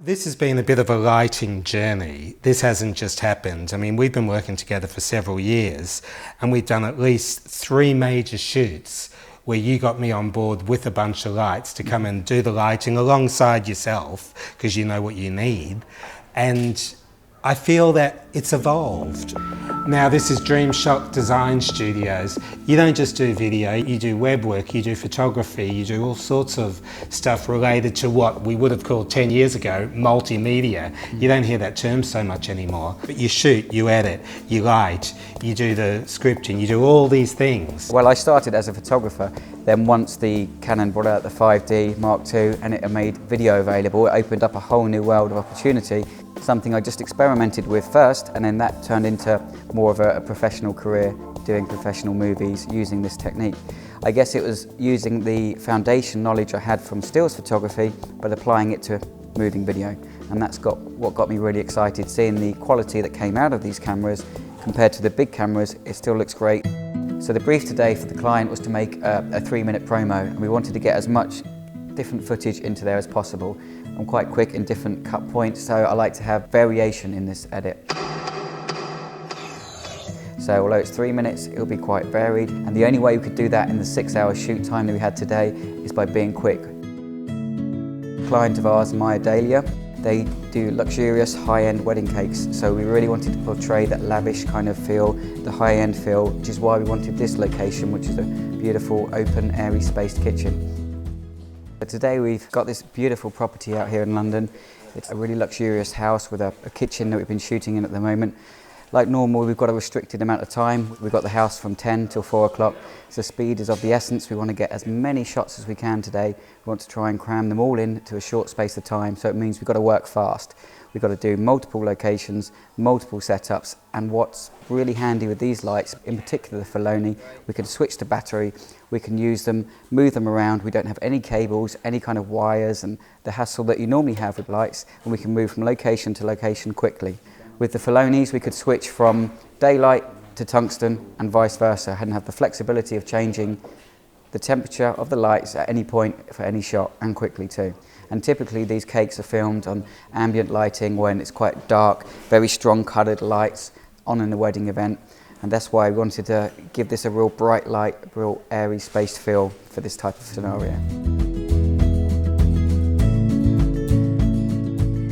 This has been a bit of a lighting journey. This hasn't just happened. I mean, we've been working together for several years and we've done at least 3 major shoots where you got me on board with a bunch of lights to come and do the lighting alongside yourself because you know what you need. And I feel that it's evolved. Now this is Dreamshock Design Studios. You don't just do video, you do web work, you do photography, you do all sorts of stuff related to what we would have called 10 years ago, multimedia. You don't hear that term so much anymore. But you shoot, you edit, you light, you do the scripting, you do all these things. Well, I started as a photographer. Then once the Canon brought out the 5D Mark II and it made video available, it opened up a whole new world of opportunity. Something I just experimented with first, and then that turned into more of a professional career, doing professional movies using this technique. I guess it was using the foundation knowledge I had from stills photography, but applying it to moving video. And that's what got me really excited, seeing the quality that came out of these cameras compared to the big cameras. It still looks great. So the brief today for the client was to make a 3-minute promo, and we wanted to get as much different footage into there as possible. I'm quite quick in different cut points, so I like to have variation in this edit. So although it's 3 minutes, it'll be quite varied, and the only way we could do that in the 6-hour shoot time that we had today is by being quick. A client of ours, Dedo, they do luxurious high-end wedding cakes, so we really wanted to portray that lavish kind of feel, the high-end feel, which is why we wanted this location, which is a beautiful, open, airy, spaced kitchen. But today we've got this beautiful property out here in London. It's a really luxurious house with a kitchen that we've been shooting in at the moment. Like normal, we've got a restricted amount of time. We've got the house from 10 till 4 o'clock. So speed is of the essence. We want to get as many shots as we can today. We want to try and cram them all in to a short space of time. So it means we've got to work fast. We've got to do multiple locations, multiple setups. And what's really handy with these lights, in particular the Felloni, we can switch to battery. We can use them, move them around. We don't have any cables, any kind of wires and the hassle that you normally have with lights. And we can move from location to location quickly. With the Fellonis, we could switch from daylight to tungsten and vice versa, and have the flexibility of changing the temperature of the lights at any point for any shot, and quickly too. And typically these cakes are filmed on ambient lighting when it's quite dark, very strong coloured lights on in a wedding event. And that's why we wanted to give this a real bright light, a real airy, spaced feel for this type of scenario.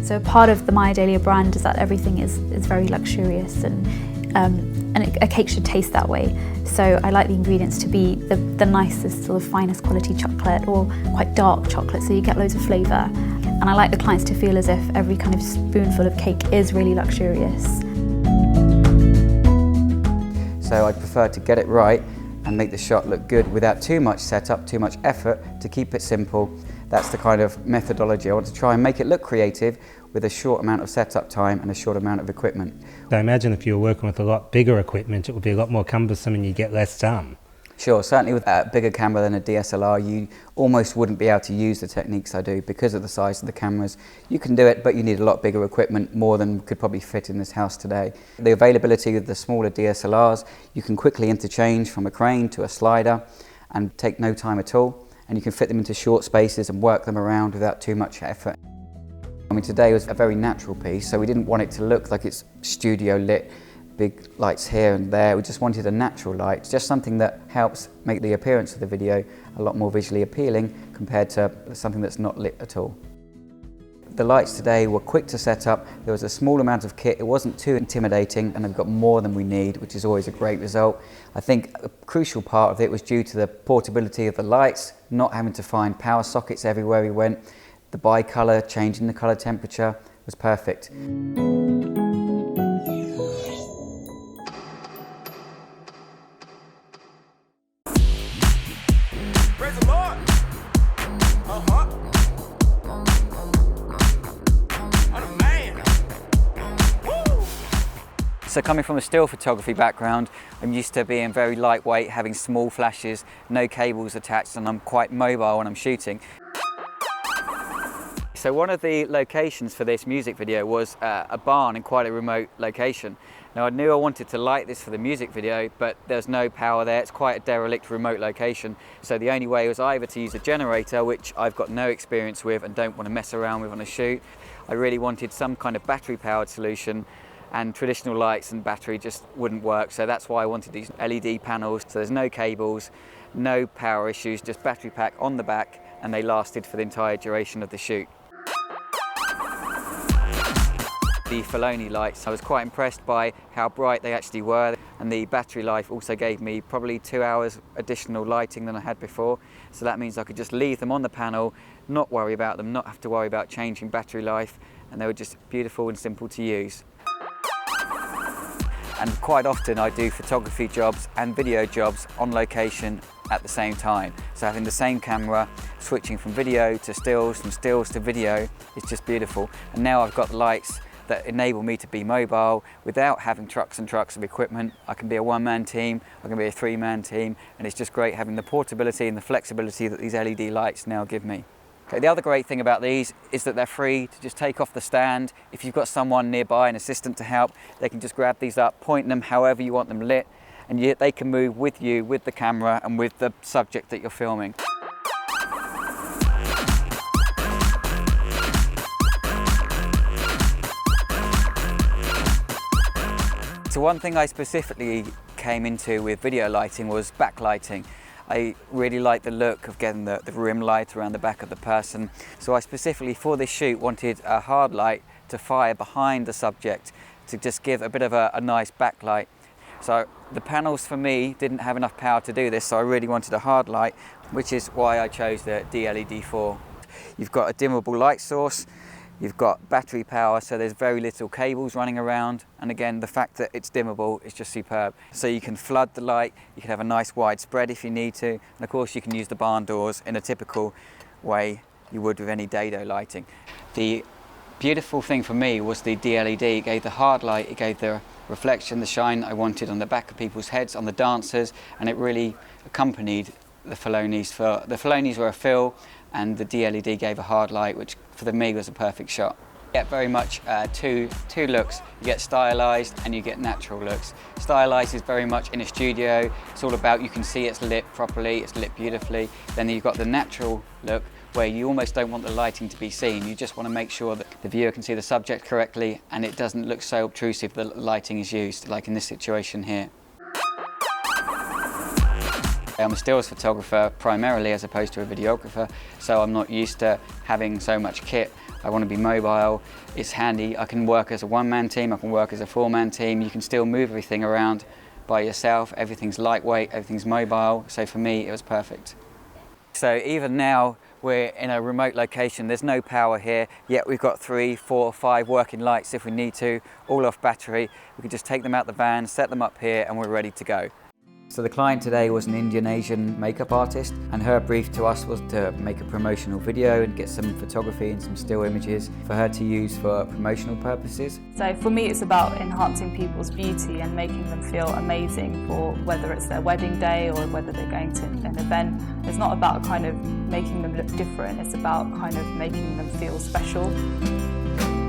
So part of the Dedo brand is that everything is very luxurious and a cake should taste that way. So I like the ingredients to be the nicest, sort of finest quality chocolate or quite dark chocolate, so you get loads of flavour. And I like the clients to feel as if every kind of spoonful of cake is really luxurious. So I prefer to get it right and make the shot look good without too much setup, too much effort, to keep it simple. That's the kind of methodology. I want to try and make it look creative with a short amount of setup time and a short amount of equipment. I imagine if you were working with a lot bigger equipment, it would be a lot more cumbersome and you get less done. Sure, certainly with a bigger camera than a DSLR, you almost wouldn't be able to use the techniques I do because of the size of the cameras. You can do it, but you need a lot bigger equipment, more than could probably fit in this house today. The availability of the smaller DSLRs, you can quickly interchange from a crane to a slider and take no time at all. And you can fit them into short spaces and work them around without too much effort. I mean, today was a very natural piece, so we didn't want it to look like it's studio lit, big lights here and there. We just wanted a natural light, just something that helps make the appearance of the video a lot more visually appealing compared to something that's not lit at all. The lights today were quick to set up. There was a small amount of kit. It wasn't too intimidating, and I've got more than we need, which is always a great result. I think a crucial part of it was due to the portability of the lights, not having to find power sockets everywhere we went. The bi-colour, changing the colour temperature, was perfect. So coming from a still photography background, I'm used to being very lightweight, having small flashes, no cables attached, and I'm quite mobile when I'm shooting. So one of the locations for this music video was a barn in quite a remote location. Now I knew I wanted to light this for the music video, but there's no power there. It's quite a derelict remote location. So the only way was either to use a generator, which I've got no experience with and don't want to mess around with on a shoot. I really wanted some kind of battery powered solution, and traditional lights and battery just wouldn't work. So that's why I wanted these LED panels. So there's no cables, no power issues, just battery pack on the back, and they lasted for the entire duration of the shoot. The Felloni lights, I was quite impressed by how bright they actually were, and the battery life also gave me probably 2 hours additional lighting than I had before. So that means I could just leave them on the panel, not worry about them, not have to worry about changing battery life, and they were just beautiful and simple to use. And quite often I do photography jobs and video jobs on location at the same time. So having the same camera, switching from video to stills, from stills to video, is just beautiful. And now I've got the lights that enable me to be mobile without having trucks and trucks of equipment. I can be a one-man team, I can be a three-man team, and it's just great having the portability and the flexibility that these LED lights now give me. Okay, the other great thing about these is that they're free to just take off the stand. If you've got someone nearby, an assistant to help, they can just grab these up, point them however you want them lit, and yet they can move with you, with the camera and with the subject that you're filming. So one thing I specifically came into with video lighting was backlighting. I really like the look of getting the rim light around the back of the person. So I specifically, for this shoot, wanted a hard light to fire behind the subject to just give a bit of a nice backlight. So the panels for me didn't have enough power to do this, so I really wanted a hard light, which is why I chose the DLED4. You've got a dimmable light source, you've got battery power, so there's very little cables running around, and again, the fact that it's dimmable is just superb. So you can flood the light, you can have a nice wide spread if you need to, and of course you can use the barn doors in a typical way you would with any Dedo lighting. The beautiful thing for me was the DLED. It gave the hard light, it gave the reflection, the shine I wanted on the back of people's heads, on the dancers, and it really accompanied the Fellonis. The Fellonis were a fill, and the DLED gave a hard light, which for me was a perfect shot. You get very much two looks. You get stylized and you get natural looks. Stylized is very much in a studio. It's all about, you can see it's lit properly, it's lit beautifully. Then you've got the natural look, where you almost don't want the lighting to be seen. You just want to make sure that the viewer can see the subject correctly and it doesn't look so obtrusive the lighting is used, like in this situation here. I'm a stills photographer primarily as opposed to a videographer, so I'm not used to having so much kit. I want to be mobile, it's handy, I can work as a one-man team, I can work as a four-man team, you can still move everything around by yourself, everything's lightweight, everything's mobile, so for me it was perfect. So even now we're in a remote location, there's no power here, yet we've got 3, 4, 5 working lights if we need to, all off battery. We can just take them out the van, set them up here, and we're ready to go. So the client today was an Indian-Asian makeup artist, and her brief to us was to make a promotional video and get some photography and some still images for her to use for promotional purposes. So for me it's about enhancing people's beauty and making them feel amazing, for whether it's their wedding day or whether they're going to an event. It's not about kind of making them look different, it's about kind of making them feel special.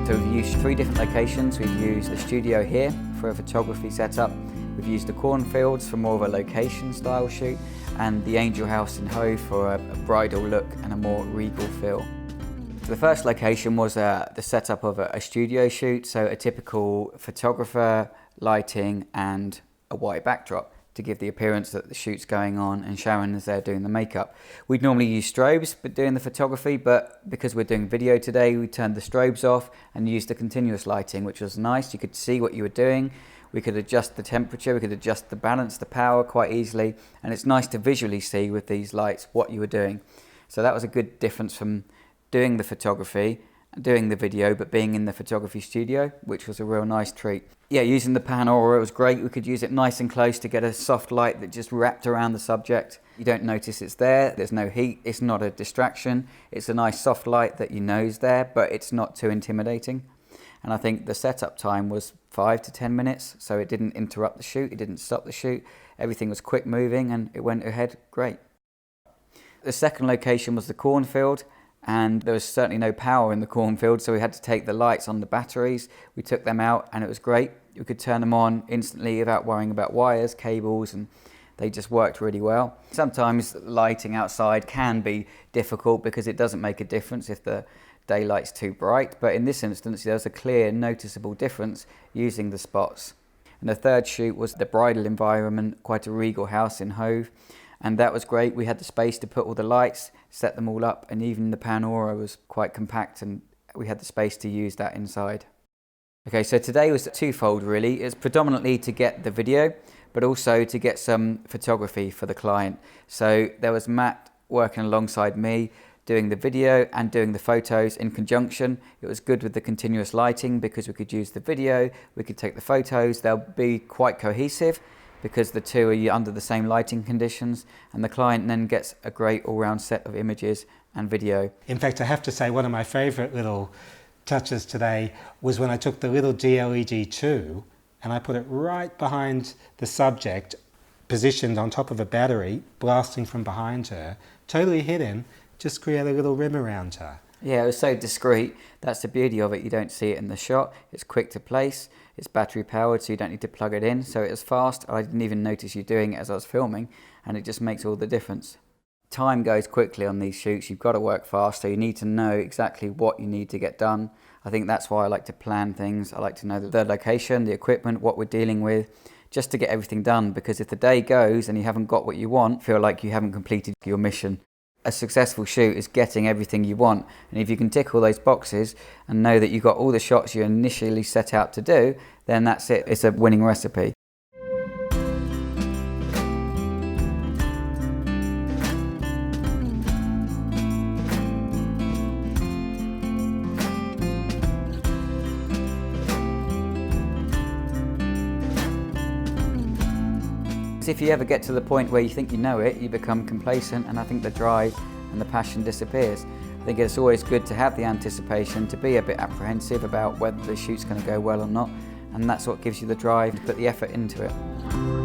So we've used 3 different locations. We've used the studio here for a photography setup. We've used the cornfields for more of a location style shoot, and the Angel House in Hove for a bridal look and a more regal feel. The first location was the setup of a studio shoot, so a typical photographer, lighting and a white backdrop to give the appearance that the shoot's going on and Sharon is there doing the makeup. We'd normally use strobes but doing the photography, but because we're doing video today we turned the strobes off and used the continuous lighting, which was nice. You could see what you were doing. We could adjust the temperature, we could adjust the balance, the power quite easily, and it's nice to visually see with these lights what you were doing. So that was a good difference from doing the photography, doing the video, but being in the photography studio, which was a real nice treat. Yeah, using the panorama was great. We could use it nice and close to get a soft light that just wrapped around the subject. You don't notice it's there, there's no heat, it's not a distraction. It's a nice soft light that you know is there, but it's not too intimidating. And I think the setup time was 5 to 10 minutes, so it didn't interrupt the shoot, it didn't stop the shoot. Everything was quick moving and it went ahead great. The second location was the cornfield, and there was certainly no power in the cornfield, so we had to take the lights on the batteries. We took them out and it was great. We could turn them on instantly without worrying about wires, cables, and they just worked really well. Sometimes lighting outside can be difficult because it doesn't make a difference if the daylight's too bright, but in this instance there was a clear noticeable difference using the spots. And the third shoot was the bridal environment, quite a regal house in Hove, and that was great. We had the space to put all the lights, set them all up, and even the panorama was quite compact and we had the space to use that inside. Okay, so today was twofold really. It's predominantly to get the video, but also to get some photography for the client. So there was Matt working alongside me, doing the video and doing the photos in conjunction. It was good with the continuous lighting because we could use the video, we could take the photos. They'll be quite cohesive because the two are under the same lighting conditions, and the client then gets a great all-round set of images and video. In fact, I have to say one of my favourite little touches today was when I took the little DLED 2 and I put it right behind the subject, positioned on top of a battery, blasting from behind her, totally hidden, just create a little rim around her. Yeah, it was so discreet. That's the beauty of it. You don't see it in the shot. It's quick to place. It's battery powered, so you don't need to plug it in. So it was fast. I didn't even notice you doing it as I was filming, and it just makes all the difference. Time goes quickly on these shoots. You've got to work fast, so you need to know exactly what you need to get done. I think that's why I like to plan things. I like to know the location, the equipment, what we're dealing with, just to get everything done, because if the day goes and you haven't got what you want, feel like you haven't completed your mission. A successful shoot is getting everything you want, and if you can tick all those boxes and know that you've got all the shots you initially set out to do, then that's it. It's a winning recipe. If you ever get to the point where you think you know it, you become complacent, and I think the drive and the passion disappears. I think it's always good to have the anticipation, to be a bit apprehensive about whether the shoot's going to go well or not, and that's what gives you the drive to put the effort into it.